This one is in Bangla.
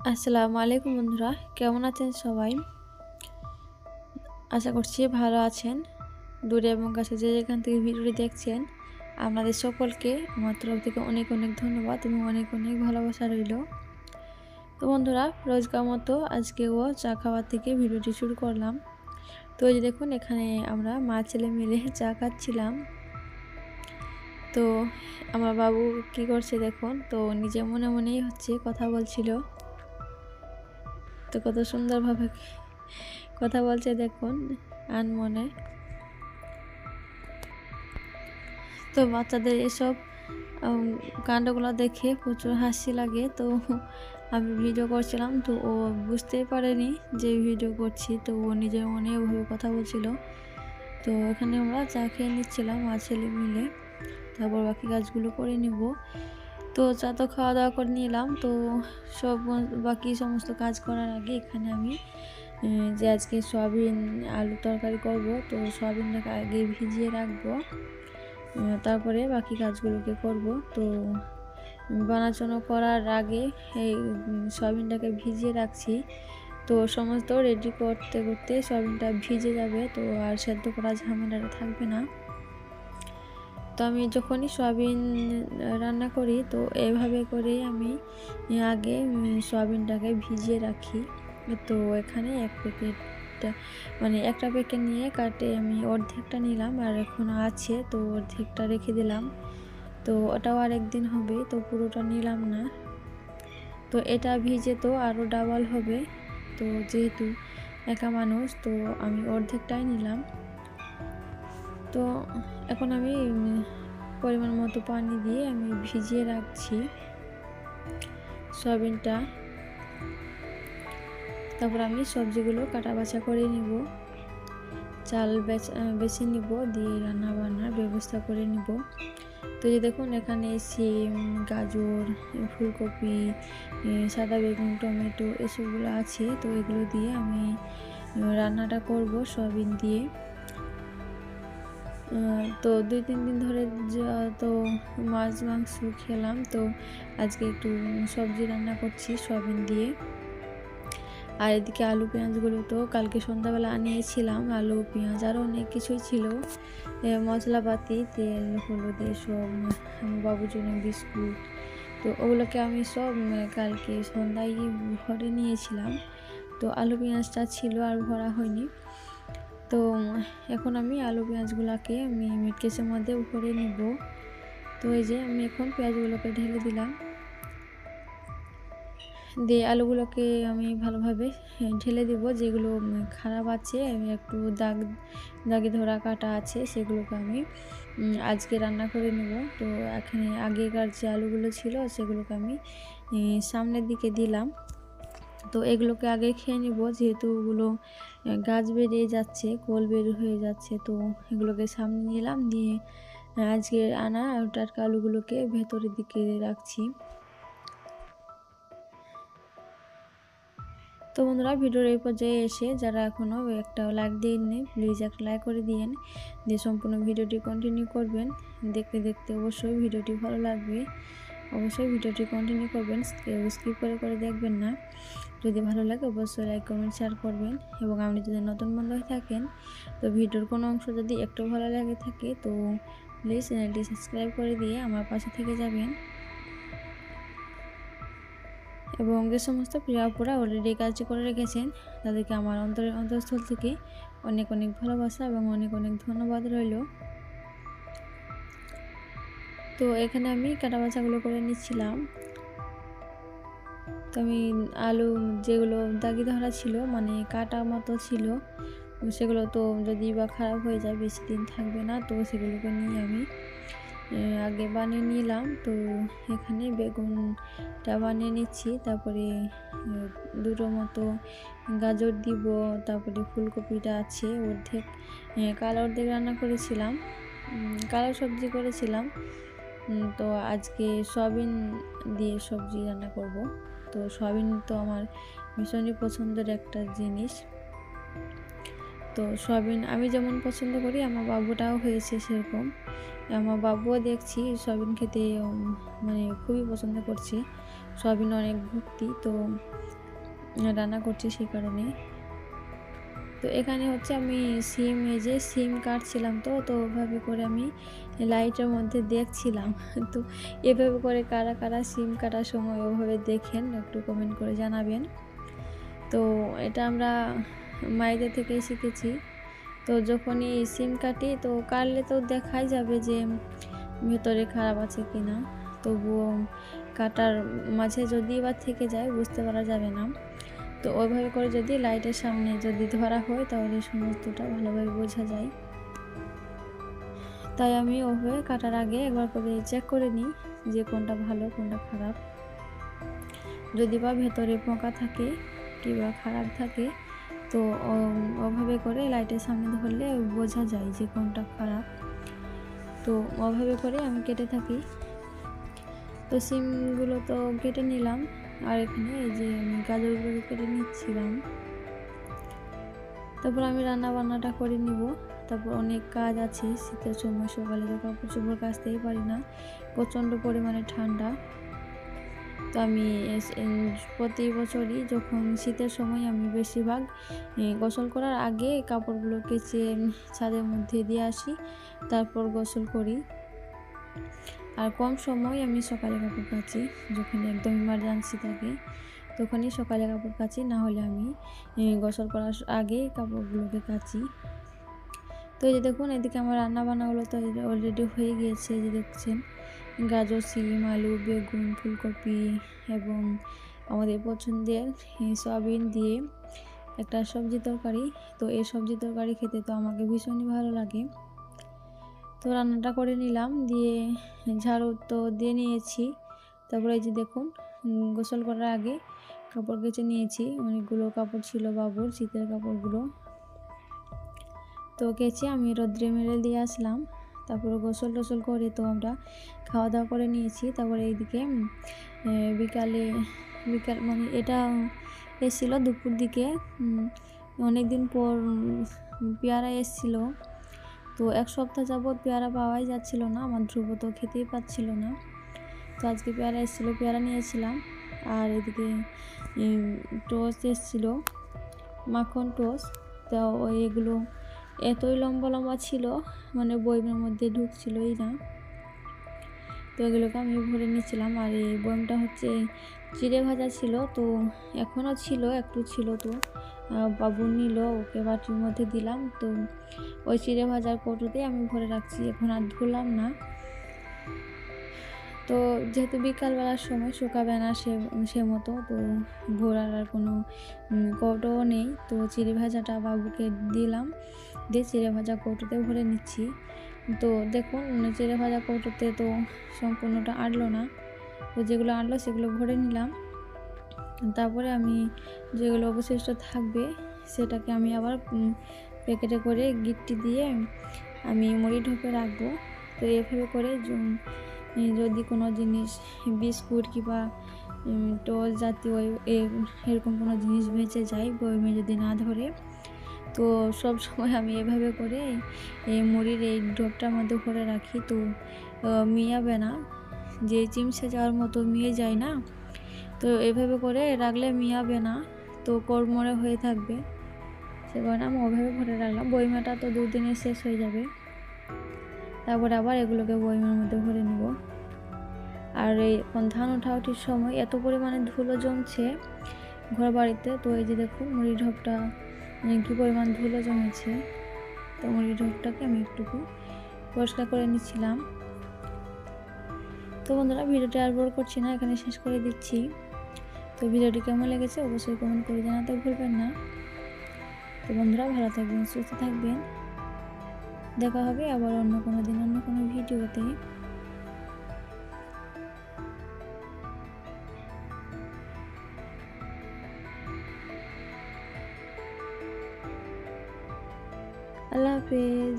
আসসালামু আলাইকুম বন্ধুরা, কেমন আছেন সবাই? আশা করছি ভালো আছেন। দূরে এবং কাছে যে যেখান থেকে ভিডিওটি দেখছেন, আপনাদের সকলকে আমার তরফ থেকে অনেক অনেক ধন্যবাদ এবং অনেক অনেক ভালোবাসা রইল। তো বন্ধুরা, রোজকার মতো আজকেও চা খাওয়ার থেকে ভিডিওটি শুরু করলাম। তো এই যে দেখুন, এখানে আমরা মা ছেলে মিলে চা খাচ্ছিলাম। তো আমার বাবু কি করছে দেখুন, তো নিজে মনে মনেই হচ্ছে কথা বলছিল। তো কত সুন্দরভাবে কথা বলছে দেখুন, আনমনে। তো বাচ্চাদের এসব কাণ্ডগুলো দেখে প্রচুর হাসি লাগে। তো আমি ভিডিও করছিলাম, তো ও বুঝতেই পারেনি যে ভিডিও করছি। তো ও নিজের মনে ওভাবে কথা বলছিল। তো এখানে আমরা চা খেয়ে নিচ্ছিলাম মা ছেলে মিলে, তারপর বাকি কাজগুলো করে নিব। তো চা তো খাওয়া দাওয়া করে নিলাম। তো সব বাকি সমস্ত কাজ করার আগে এখানে আমি যে আজকে সয়াবিন আলু তরকারি করব, তো সয়াবিনটাকে আগে ভিজিয়ে রাখবো, তারপরে বাকি কাজগুলোকে করব। তো বানানো করার আগে এই সয়াবিনটাকে ভিজিয়ে রাখছি। তো সমস্ত রেডি করতে করতে সয়াবিনটা ভিজে যাবে, তো আর সেদ্ধ করা ঝামেলাটা থাকবে না। তো আমি যখনই সয়াবিন রান্না করি, তো এভাবে করেই আমি আগে সয়াবিনটাকে ভিজিয়ে রাখি। তো এখানে এক প্যাকেট, মানে একটা প্যাকেট নিয়ে কাটে আমি অর্ধেকটা নিলাম, আর এখনও আছে, তো অর্ধেকটা রেখে দিলাম। তো ওটাও আরেকদিন হবে, তো পুরোটা নিলাম না। তো এটা ভিজে তো আরও ডাবল হবে। তো যেহেতু একা মানুষ, তো আমি অর্ধেকটাই নিলাম। তো এখন আমি পরিমাণ মতো পানি দিয়ে আমি ভিজিয়ে রাখছি সয়াবিনটা। তারপর আমি সবজিগুলো কাটা বাছা করে নিব, চাল বেছে নিব, দিয়ে রান্না বান্নার ব্যবস্থা করে নিব। তো যে দেখুন, এখানে সিম, গাজর, ফুলকপি, সাদা বেগুন, টমেটো এসবগুলো আছে। তো এগুলো দিয়ে আমি রান্নাটা করব সয়াবিন দিয়ে। তো 2-3 দিন ধরে তো মাছ মাংস খেলাম, তো আজকে একটু সবজি রান্না করছি সয়াবিন দিয়ে। আর এদিকে আলু পেঁয়াজগুলো তো কালকে সন্ধ্যাবেলা আনিয়েছিলাম, আলু পেঁয়াজ আরও অনেক কিছুই ছিল, মশলাপাতি, তেল, হলুদ এসব, আমার বাবুর জন্য বিস্কুট। তো ওগুলোকে আমি সব কালকে সন্ধ্যায় ভরে নিয়েছিলাম। তো আলু পেঁয়াজটা ছিল আর ভরা হয়নি। তো এখন আমি আলু পেঁয়াজগুলোকে আমি মিটকেসের মধ্যে ভরে নিব। তো এই যে আমি এখন পেঁয়াজগুলোকে ঢেলে দিলাম, দিয়ে আলুগুলোকে আমি ভালোভাবে ঢেলে দেব। যেগুলো খারাপ আছে, আমি একটু দাগে ধরা কাটা আছে, সেগুলোকে আমি আজকে রান্না করে নেব। তো এখানে আগেকার যে আলুগুলো ছিল সেগুলোকে আমি সামনের দিকে দিলাম। তো এগুলোকে আগে খেয়ে নেব, যেহেতু ওগুলো গাছ বেরিয়ে যাচ্ছে, কোল বের হয়ে যাচ্ছে। তো এগুলোকে সামনে নিলাম, দিয়ে আজকে আনা টাটকা আলুগুলোকে ভেতরের দিকে রাখছি। তো বন্ধুরা, ভিডিওর এই পর্যায়ে এসে যারা এখনও একটা লাইক দেননি, প্লিজ একটা লাইক করে দিয়েন, দিয়ে সম্পূর্ণ ভিডিওটি কন্টিনিউ করবেন। দেখতে দেখতে অবশ্যই ভিডিওটি ভালো লাগবে, অবশ্যই ভিডিওটি কন্টিনিউ করবেন, স্কিপ করে করে দেখবেন না। যদি ভালো লাগে অবশ্যই লাইক, কমেন্ট, শেয়ার করবেন। এবং আপনি যদি নতুন বন্ধু হয়ে থাকেন, তো ভিডিওর কোনো অংশ যদি একটু ভালো লাগে থাকে, তো প্লিজ চ্যানেলটি সাবস্ক্রাইব করে দিয়ে আমার পাশে থেকে যাবেন। এবং যে সমস্ত প্রিয় আপুরা অলরেডি কাজটি করে রেখেছেন, তাদেরকে আমার অন্তঃস্থল থেকে অনেক অনেক ভালোবাসা এবং অনেক অনেক ধন্যবাদ রইল। তো এখানে আমি কাটা বাছাগুলো করে নিচ্ছিলাম। তো আমি আলু যেগুলো দাগি ধরা ছিল, মানে কাটা মতো ছিল, সেগুলো তো যদি বা খারাপ হয়ে যায়, বেশি দিন থাকবে না, তো সেগুলোকে নিয়ে আমি আগে বানিয়ে নিলাম। তো এখানে বেগুনটা বানিয়ে নিচ্ছি, তারপরে দুটো মতো গাজর দিব, তারপরে ফুলকপিটা আছে অর্ধেক, কালো অর্ধেক রান্না করেছিলাম, কালো সবজি করেছিলাম। তো আজকে সয়াবিন দিয়ে সবজি রান্না করব। তো সয়াবিন তো আমার ভীষণই পছন্দের একটা জিনিস। তো সয়াবিন আমি যেমন পছন্দ করি, আমার বাবুটাও হয়েছে সেরকম। আমার বাবুও দেখছি সয়াবিন খেতে মানে খুবই পছন্দ করছে। সয়াবিন অনেক ভক্তি, তো রান্না করছি সেই কারণে। তো এখানে হচ্ছে আমি সিম কাটছিলাম, তো ওভাবে করে আমি লাইটের মধ্যে দেখছিলাম। তো এভাবে করে কারা কারা সিম কাটার সময় ওভাবে দেখেন একটু কমেন্ট করে জানাবেন। তো এটা আমরা মায়েদের থেকেই শিখেছি। তো যখনই সিম কাটি তো কাটলে তো দেখাই যাবে যে ভেতরে খারাপ আছে কিনা, তবুও কাটার মাঝে যদি বা থেকে যায় বুঝতে পারা যাবে না। তো ওইভাবে করে যদি লাইটের সামনে যদি ধরা হয় তাহলে সমস্তটা ভালোভাবে বোঝা যায়। তাই আমি ওভাবে কাটার আগে একবার করে চেক করে নিই যে কোনটা ভালো কোনটা খারাপ। যদি বা ভেতরে পোকা থাকে কিংবা খারাপ থাকে তো ওভাবে করে লাইটের সামনে ধরলে বোঝা যায় যে কোনটা খারাপ। তো ওভাবে করে আমি কেটে থাকি। তো সিমগুলো তো কেটে নিলাম, আর এখানে এই যে আমি গাজরগুলোকে কেটে নিচ্ছিলাম। তারপর আমি রান্নাবান্নাটা করে নিব। তারপর অনেক কাজ আছে, শীতের সময় সকালে তো কাপড় চোপড় কাচতেই পারি না, প্রচণ্ড পরিমাণে ঠান্ডা। তো আমি প্রতি বছরই যখন শীতের সময় আমি বেশিরভাগ গোসল করার আগে কাপড়গুলো কেচে ছাদের মধ্যে দিয়ে আসি, তারপর গোসল করি। আর কম সময় আমি সকালে কাপড় কাচি, যখন একদম ইমার্জেন্সি থাকে তখনই সকালে কাপড় কাচি, না হলে আমি গোসল করার আগে কাপড়গুলোকে কাচি। তো এই যে দেখুন এদিকে আমার রান্না বান্নাগুলো তো অলরেডি হয়ে গিয়েছে। এই যে দেখছেন গাজর, সিম, আলু, বেগুন, ফুলকপি এবং আমাদের পছন্দের সয়াবিন দিয়ে একটা সবজি তরকারি। তো এই সবজি তরকারি খেতে তো আমাকে ভীষণই ভালো লাগে। তো রান্নাটা করে নিলাম, দিয়ে ঝাড়ু তো দিয়ে নিয়েছি। তারপরে এই যে দেখুন গোসল করার আগে কাপড় কেচে নিয়েছি, অনেকগুলো কাপড় ছিল বাবুর শীতের কাপড়গুলো। তো কেচে আমি রোদ্রে মেলে দিয়ে আসলাম। তারপরে গোসল টোসল করে তো আমরা খাওয়া দাওয়া করে নিয়েছি। তারপরে এইদিকে বিকাল মানে এটা এসেছিলো দুপুর দিকে, অনেক দিন পর পেয়ারা এসেছিল। তো এক সপ্তাহ যাবৎ পেয়ারা পাওয়াই যাচ্ছিল না, আমার ধ্রুব তো খেতেই পাচ্ছিল না। তো আজকে পেয়ারা এসেছিলো, পেয়ারা নিয়েছিলাম। আর এদিকে টোস্ট এসেছিলো, মাখন টোস্ট। তো এগুলো এতই লম্বা লম্বা ছিল, মানে বয়মের মধ্যে ঢুকছিলই না। তো এগুলোকে আমি ভরে নিয়েছিলাম। আর এই বয়মটা হচ্ছে চিড়ে ভাজা ছিল, তো এখনও ছিল একটু ছিল, তো বাবু নিল, ওকে বাটির মধ্যে দিলাম। তো ওই চিড়ে ভাজার কৌটোতেই আমি ভরে রাখছি, এখন আর ধুলাম না। তো যেহেতু বিকালবেলার সময় শুকাবে না সে মতো, তো ভরার আর কোনো কৌটোও নেই। তো চিড়ে ভাজাটা বাবুকে দিলাম, দিয়ে চিড়ে ভাজা কৌটোতে ভরে নিচ্ছি। তো দেখুন চিড়ে ভাজা কৌটোতে তো সম্পূর্ণটা আটলো না, তো যেগুলো আটলো সেগুলো ভরে নিলাম। তারপরে আমি যেগুলো অবশিষ্ট থাকবে সেটাকে আমি আবার প্যাকেটে করে গিট্টি দিয়ে আমি মুড়ি ঢোকে রাখবো। তো এভাবে করে যদি কোনো জিনিস বিস্কুট কিংবা টোস্ট জাতীয় এরকম কোনো জিনিস বেঁচে যায় বয়মে যদি না ধরে, তো সব সময় আমি এভাবে করে এই মুড়ির এই ঢোকটার মধ্যে ভরে রাখি। তো মিয়াবে না, যে চিমসে যাওয়ার মতো মিয়ে যায় না, তো এভাবে করে রাখলে মিয়াবে না, তো কড়মড়ে হয়ে থাকবে। সে কারণে আমি ওভাবে ভরে রাখলাম। বইমেটা তো 2 দিনে শেষ হয়ে যাবে, তারপরে আবার এগুলোকে বইমের মধ্যে ভরে নেব। আর এই ধান ওঠাউঠির সময় এত পরিমাণে ধুলো জমছে ঘর বাড়িতে। তো এই যে দেখুন মুড়ি ঢোকটা কী পরিমাণ ধুলো জমেছে। তো মুড়ি ঢোকটাকে আমি একটুকু পরিষ্কার করে নিচ্ছিলাম। তো বন্ধুরা ভিডিওটি আর বড় করছি না, এখানে শেষ করে দিচ্ছি। তো ভিডিওটি কেমন লেগেছে অবশ্যই কমেন্ট করে জানাতে ভুলবেন না। তো বন্ধুরা ভালো থাকবেন, সুস্থ থাকবেন, দেখা হবে আবার অন্য কোনো দিন অন্য কোনো ভিডিওতে। আল্লাহ হাফেজ।